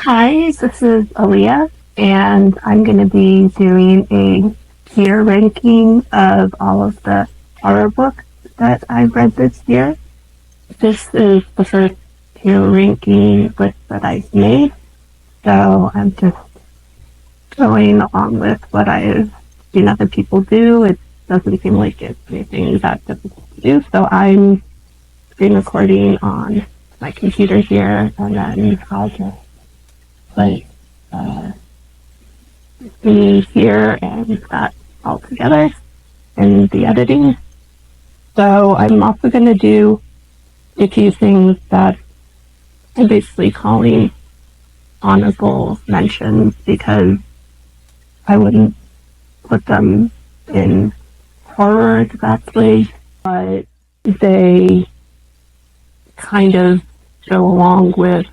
Hi, this is Aaliyah, and I'm going to be doing a tier ranking of all of the horror books that I've read this year. This is the first tier ranking list that I've made, so I'm just going along with what I've seen other people do. It doesn't seem like it's anything that difficult to do, so I'm screen recording on my computer here, and then I'll just put me here and that all together in the editing. So I'm also going to do a few things that I'm basically calling honorable mentions because I wouldn't put them in horror exactly, but they kind of go along with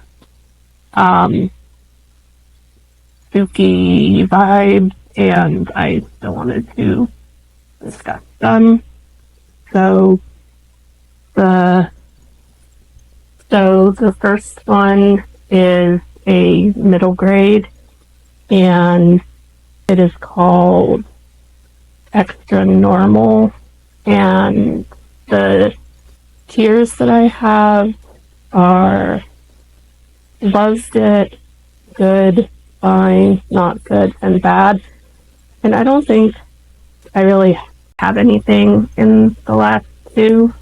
spooky vibes, and I still wanted to discuss them. So the the first one is a middle grade, and it is called Extra Normal. And the tiers that I have are loved it, good, fine, not good, and bad. And I don't think I really have anything in the last two.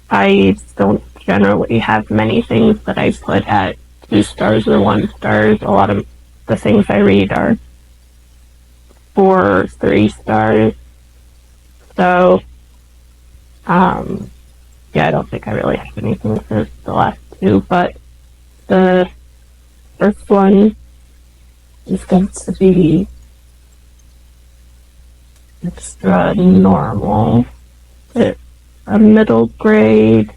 I don't generally have many things that I put at 2 stars or 1 stars. A lot of the things I read are 4 or 3 stars. So, yeah, I don't think I really have anything for the last two, but the first one is going to be Extra Normal. It's a middle grade,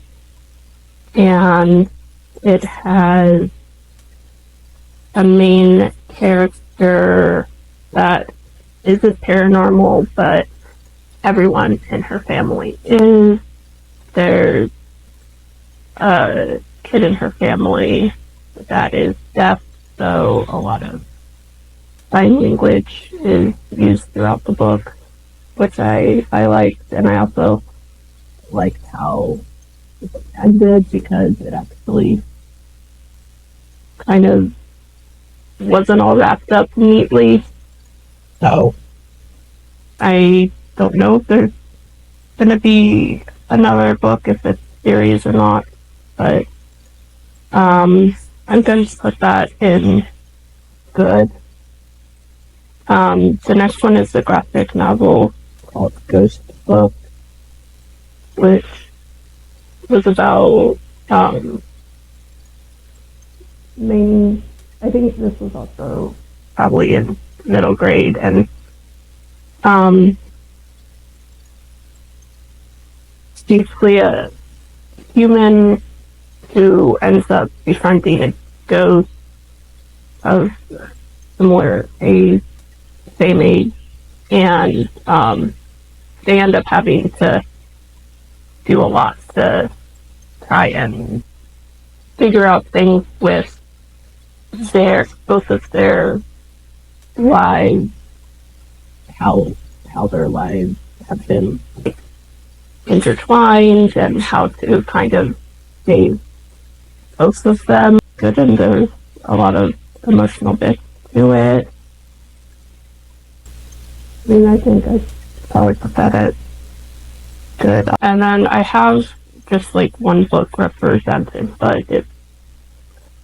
and it has a main character that isn't paranormal, but everyone in her family is. There's a kid in her family that is deaf, so a lot of sign language is used throughout the book, which I liked, and I also liked how it ended because it actually kind of wasn't all wrapped up neatly. So I don't know if there's going to be another book, if it's series or not, but I'm going to put that in good. The next one is the graphic novel called Ghost Book, which was about I think this was also probably in middle grade, and basically a human who ends up befriending a ghost of similar age, same age, and they end up having to do a lot to try and figure out things with both of their lives, how their lives have been intertwined, and how to kind of save both of them. Good, and there's a lot of emotional bits to it. I mean, I think I probably put that at good. And then I have just like one book represented, but it's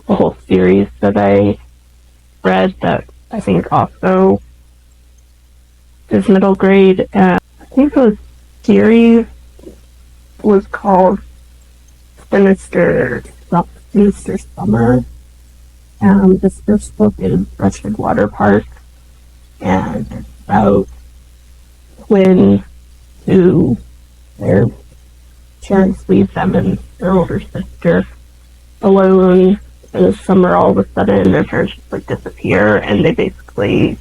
a whole series that I read that I think also is middle grade. And I think the series was called Sinister Summer. And this first book is Wretched Water Park, and it's about twins who their parents leave them and their older sister alone in the summer. All of a sudden, their parents just like disappear, and they basically,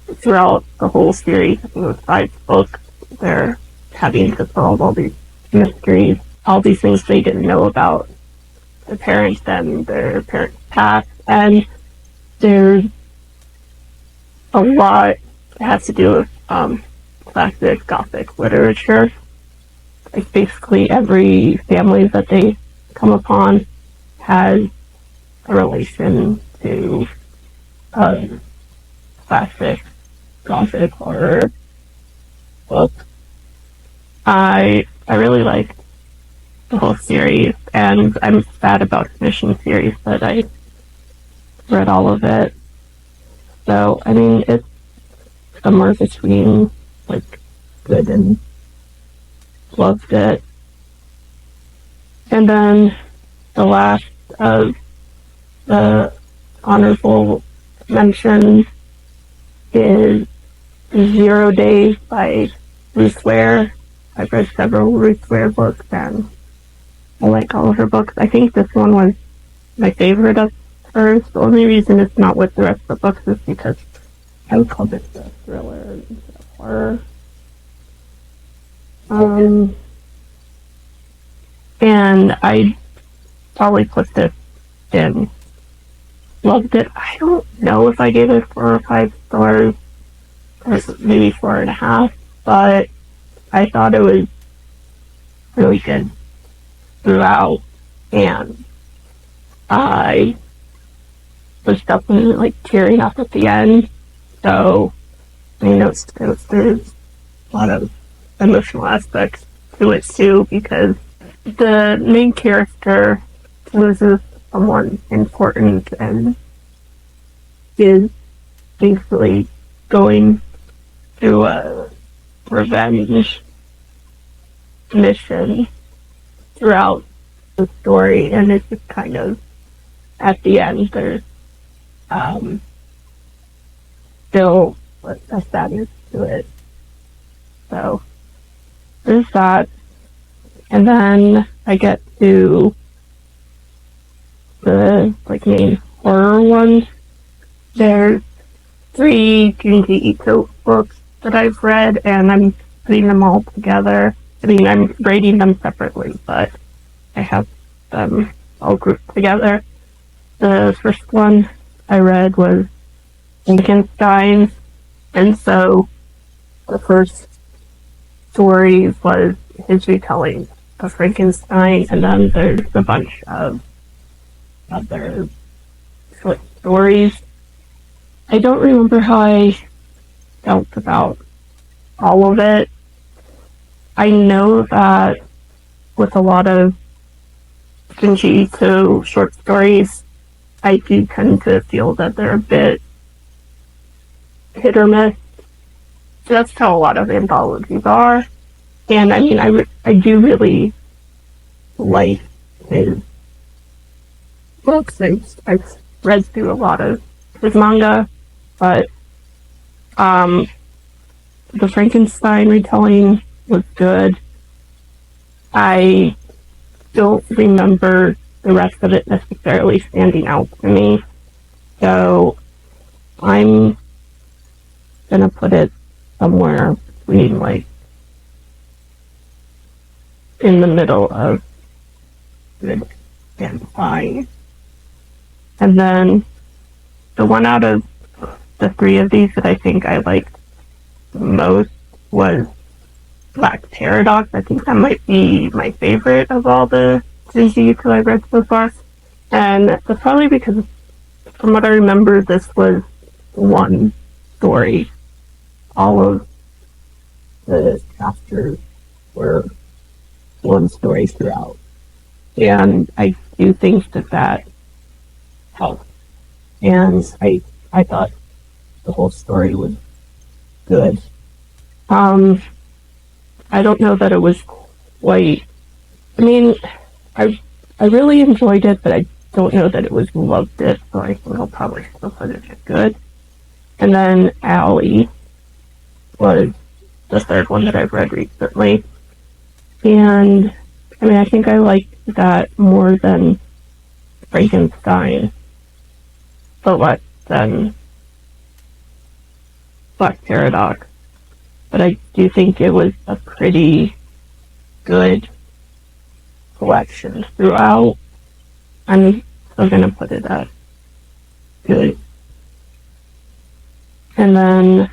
throughout the whole series, I think it was 5 books, they're having to solve all these mysteries, all these things they didn't know about their parents and their parents' past, and there's a lot that has to do with classic Gothic literature. Like basically every family that they come upon has a relation to classic Gothic horror book. I really like the whole series, and I'm sad about the Mission series that I read all of it. So I mean, it's somewhere between like good and loved it. And then the last of the honorable mentions is 0 Days by Ruth Ware. I've read several Ruth Ware books and I like all of her books. I think this one was my favorite of hers. The only reason it's not with the rest of the books is because I would call this a thriller instead of horror. And I probably put this in. Loved it. I don't know if I gave it 4 or 5 stars, or maybe 4.5, but I thought it was really good throughout, and I was definitely like tearing up at the end. So there's a lot of emotional aspects to it too, because the main character loses someone important and is basically going through a revenge mission throughout the story, and it's just kind of at the end there's still a sadness to it. So there's that. And then I get to the like main horror ones. There's 3 Junji Ito books that I've read, and I'm putting them all together. I mean, I'm rating them separately, but I have them all grouped together. The first one I read was Frankenstein, and so the first story was his retelling of Frankenstein, and then there's a bunch of other short stories. I don't remember how I felt about all of it. I know that with a lot of Junji Ito short stories, I do tend to feel that they're a bit hit or miss. So that's how a lot of anthologies are. And I mean, I do really like his books. I've read through a lot of his manga, but the Frankenstein retelling was good. I don't remember the rest of it necessarily standing out to me, so I'm gonna put it somewhere between like in the middle of good and fine. And then the one out of the 3 of these that I think I liked the most was Black Paradox. I think that might be my favorite of all the Junji Ito I've read so far. And that's probably because, from what I remember, this was one story. All of the chapters were one story throughout. And I do think that helped. And I thought the whole story was good. I don't know that it was quite. I mean, I really enjoyed it, but I don't know that it was loved it. So I think I'll probably still put it at good. And then Allie was the third one that I've read recently, and I mean, I think I liked that more than Frankenstein, but less than Black Paradox. But I do think it was a pretty good collection throughout. I'm still gonna put it at good. And then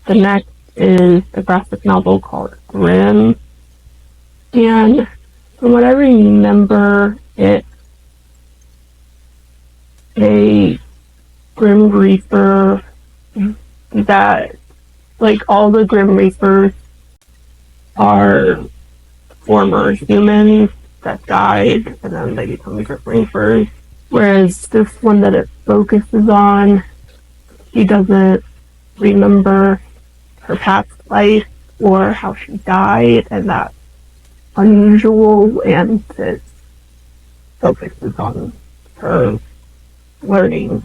the next is a graphic novel called Grimm. And from what I remember, it's a Grim Reaper that, like, all the Grim Reapers are former humans that died, and then they become Grim Reapers. Whereas this one that it focuses on, she doesn't remember her past life or how she died, and that's unusual, and it focuses on her learning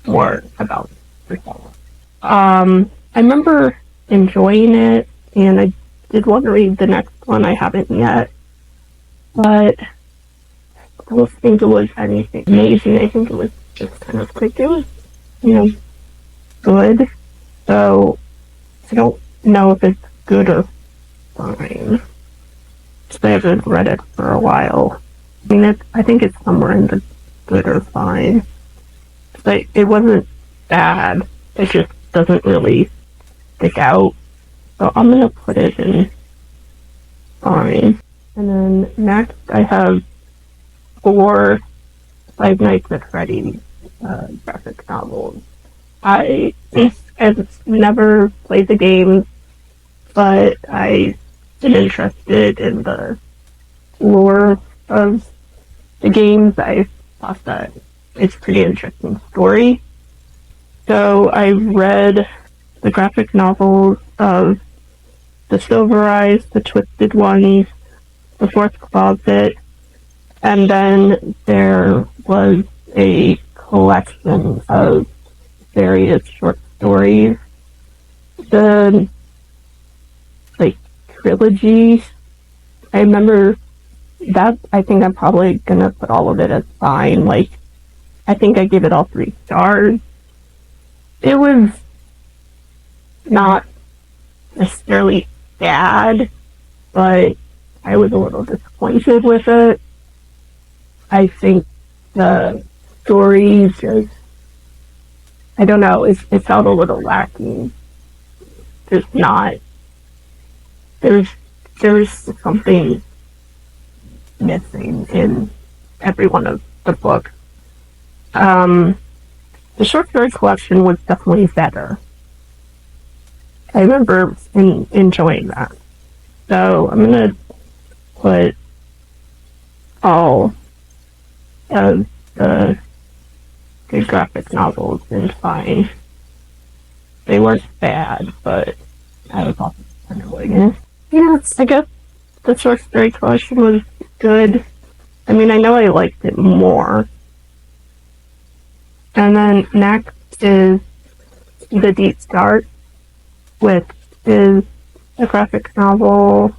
more about herself. I remember enjoying it, and I did want to read the next one. I haven't yet, but I don't think it was anything amazing. I think it was just kind of quick. It was, good. So I don't know if it's good or fine. I haven't read it for a while. I mean, I think it's somewhere in the good or fine. But it wasn't bad. It just doesn't really stick out. So I'm gonna put it in fine. And then next I have 4 Five Nights at Freddy's graphic novels. I've never played the game, but I've been interested in the lore of the games. I thought that it's a pretty interesting story. So I read the graphic novels of The Silver Eyes, The Twisted Ones, The Fourth Closet, and then there was a collection of various short stories. The trilogy, I remember that. I think I'm probably gonna put all of it as fine. I think I gave it all 3 stars. It was not necessarily bad, but I was a little disappointed with it. I think the story just, I don't know, it felt a little lacking. There's something missing in every one of the books. The short story collection was definitely better. I remember enjoying that. So I'm gonna put all of the good graphic novels in fine. They weren't bad, but I was also enjoying it. Yeah, I guess the short story collection was good. I mean, I know I liked it more. And then next is The Deep Start, which is a graphic novel.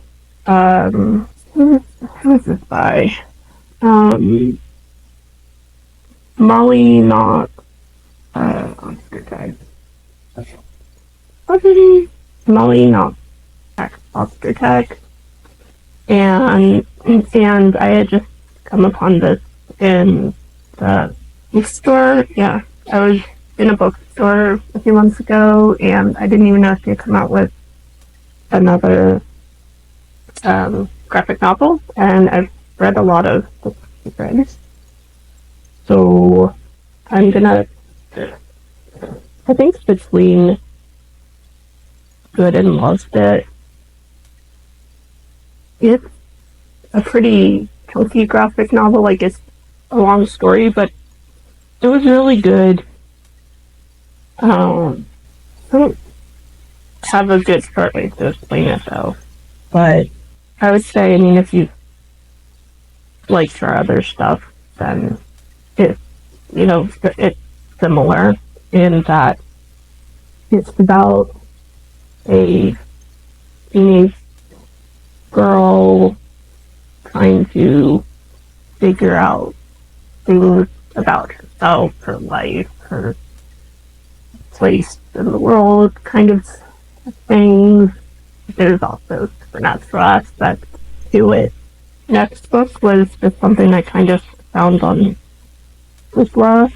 Who is this by? Molly Knox. Molly Knox. Oscar Tech. And I had just come upon this in the bookstore. Yeah, I was in a bookstore a few months ago, and I didn't even know if they had come out with another graphic novel, and I've read a lot of books you've read. So I'm gonna, I think between good and loved it. It's a pretty chunky graphic novel. It's a long story, but it was really good. I don't have a good short way to explain it though, but I would say, I mean, if you liked her other stuff, then it's similar in that it's about a teenage girl trying to figure out things about herself, her life, her place in the world, kind of things. There's also supernatural aspects to it. Next book was just something I kind of found on Quizla.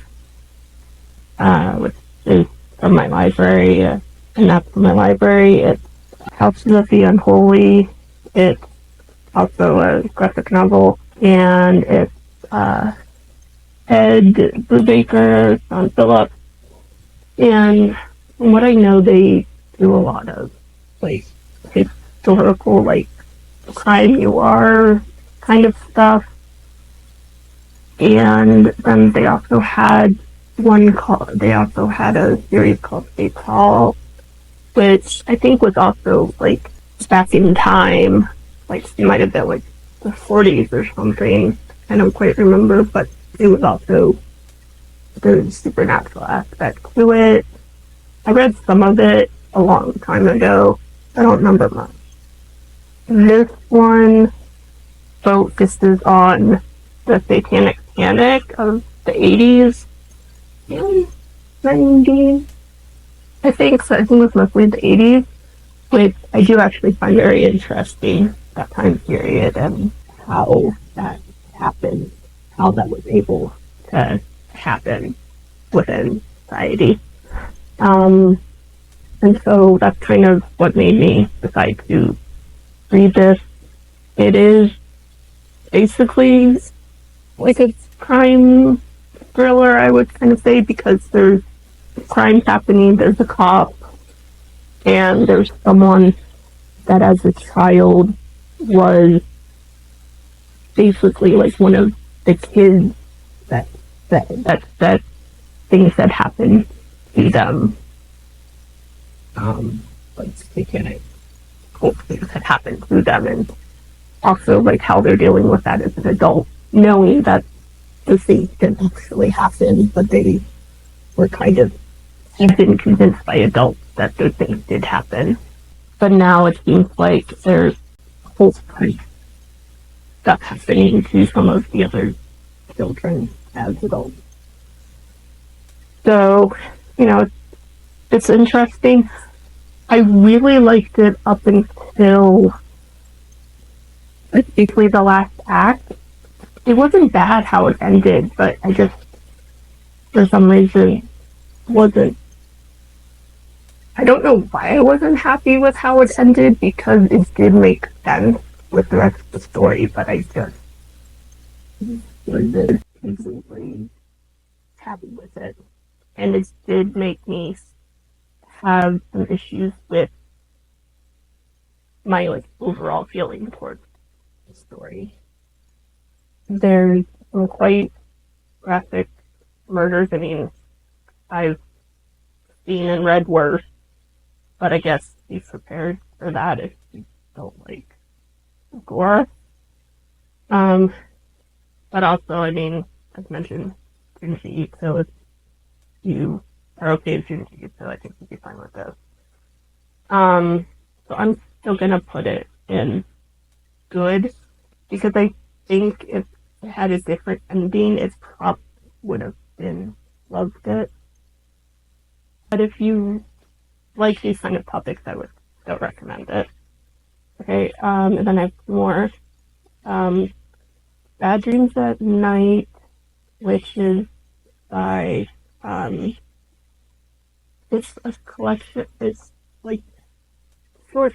which is from my library, and that's from my library. It's Houses of the Unholy. It's also a graphic novel, and it's Ed Brubaker, John Phillips, and from what I know, they do a lot of like historical, like crime noir kind of stuff. And then they also had they also had a series called State Hall, which I think was also like back in time, like it might have been like the 40s or something. I don't quite remember, but it was also the supernatural aspect to it. I read some of it a long time ago. I don't remember much. This one focuses on the satanic panic of the 80s and 90s. I think so. I think it was mostly the 80s, which I do actually find very interesting, that time period and how that happened, how that was able to happen within society. Um, and so that's kind of what made me decide to read this. It is basically like a crime thriller, I would kind of say, because there's crimes happening, there's a cop, and there's someone that as a child was basically like one of the kids that that things that happened to them, like satanic cult things that happened to them, and also like how they're dealing with that as an adult, knowing that those things didn't actually happen, but they were kind of even convinced by adults that those things did happen. But now it seems like there's whole stuff happening to some of the other children as adults. So, it's interesting. I really liked it up until basically the last act. It wasn't bad how it ended, but I just, for some reason, wasn't. I don't know why I wasn't happy with how it ended, because it did make sense with the rest of the story, but I just wasn't completely happy with it. And it did make me have some issues with my like overall feeling towards the story. There's some quite graphic murders. I mean, I've seen and read worse, but I guess be prepared for that if you don't like gore. Um, but also, I mean, as mentioned, Junji, so if you are okay with Junji, so I think you'd be fine with this. So I'm still gonna put it in good, because I think if it had a different ending, it probably would have been loved it. But if you like these kind of topics, I would still recommend it. Okay, and then I have more. Bad Dreams at Night, which is by, it's a collection, it's like short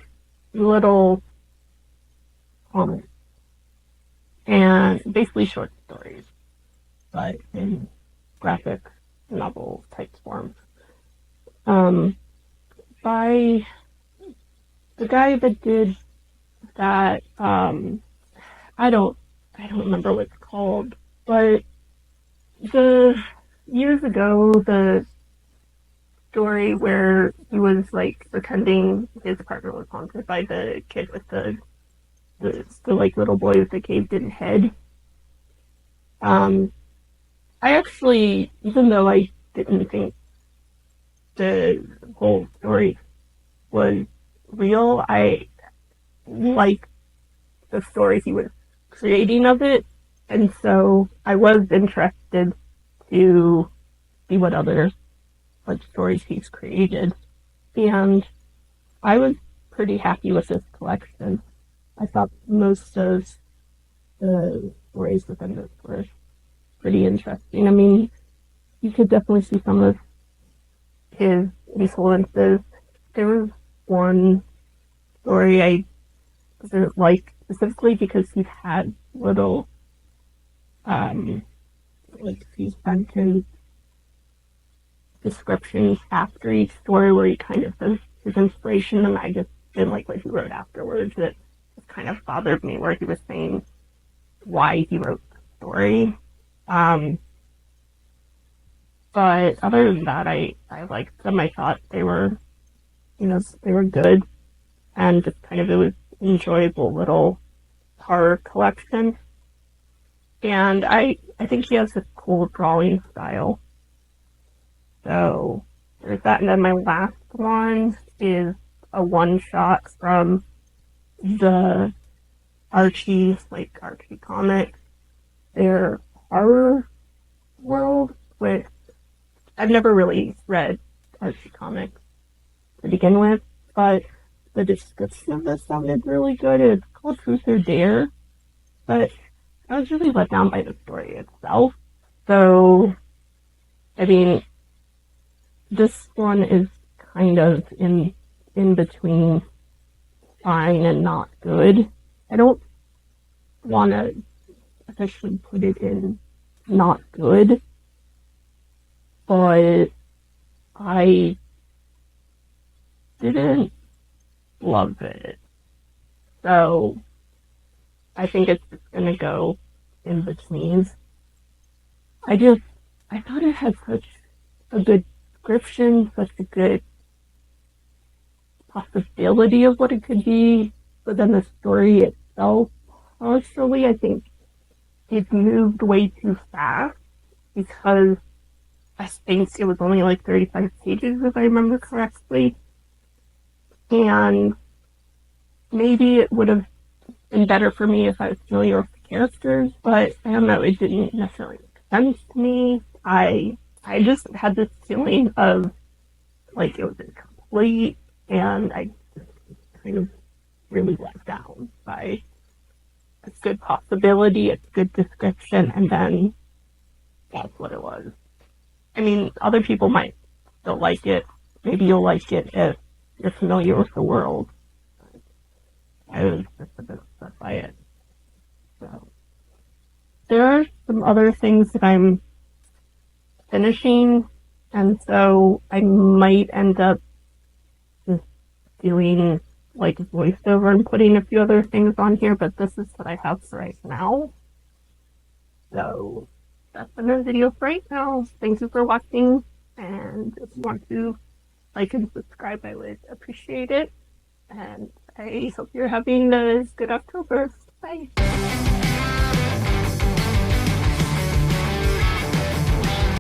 little comics, and basically short stories, but in graphic novel type form. By the guy that did that, I don't remember what it's called, but the years ago, the story where he was like pretending his apartment was haunted by the kid with the like little boy with the caved in head. I actually, even though I didn't think the whole story was real, I liked the story he was creating of it, and so I was interested to see what other like stories he's created, and I was pretty happy with this collection. I thought most of the stories within this were pretty interesting. I mean, you could definitely see some of his influences. There was one story I didn't like specifically because he had little, um, like he had his descriptions after each story where he kind of says his inspiration, and I just didn't like what he wrote afterwards. It just kind of bothered me where he was saying why he wrote the story. Um, but other than that, I liked them. I thought they were, they were good, and just kind of it was enjoyable little horror collection. And I think he has a cool drawing style. So there's that. And then my last one is a one shot from the Archie comics. Their horror world, which I've never really read Archie comics to begin with, but the description of this sounded really good. It's called Truth or Dare, but I was really let down by the story itself. So, I mean, this one is kind of in between fine and not good. I don't want to officially put it in not good, but I didn't love it. So I think it's just gonna go in between. I thought it had such a good description, such a good possibility of what it could be, but then the story itself, partially, I think it moved way too fast because I think it was only like 35 pages, if I remember correctly. And maybe it would have been better for me if I was familiar with the characters, but I don't know, it didn't necessarily make sense to me. I just had this feeling of like it was incomplete, and I kind of really let down by a good possibility, a good description, and then that's what it was. I mean, other people might still like it. Maybe you'll like it if you're familiar with the world. I was just a bit upset by it. So there are some other things that I'm finishing, and so I might end up just doing like voiceover and putting a few other things on here, but this is what I have for right now. So that's another video for right now. Thank you for watching, and if you want to like and subscribe, I would appreciate it. And I hope you're having a good October. Bye.